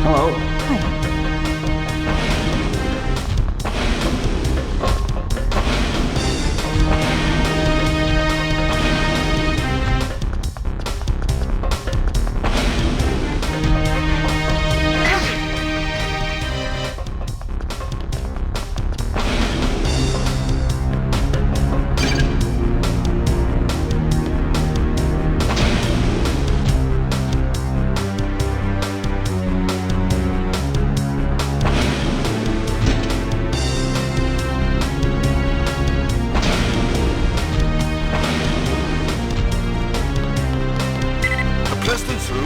Hello. Hi.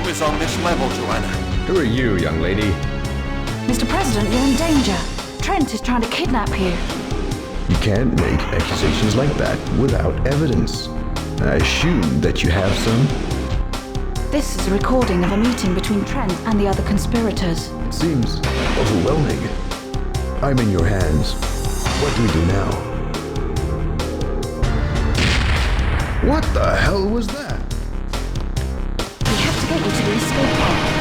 Is on this level, Joanna. Who are you, young lady? Mr. President, you're in danger. Trent is trying to kidnap you. You can't make accusations like that without evidence. I assume that you have some? This is a recording of a meeting between Trent and the other conspirators. It seems overwhelming. I'm in your hands. What do we do now? What the hell was that? We have to get you to the escape pod.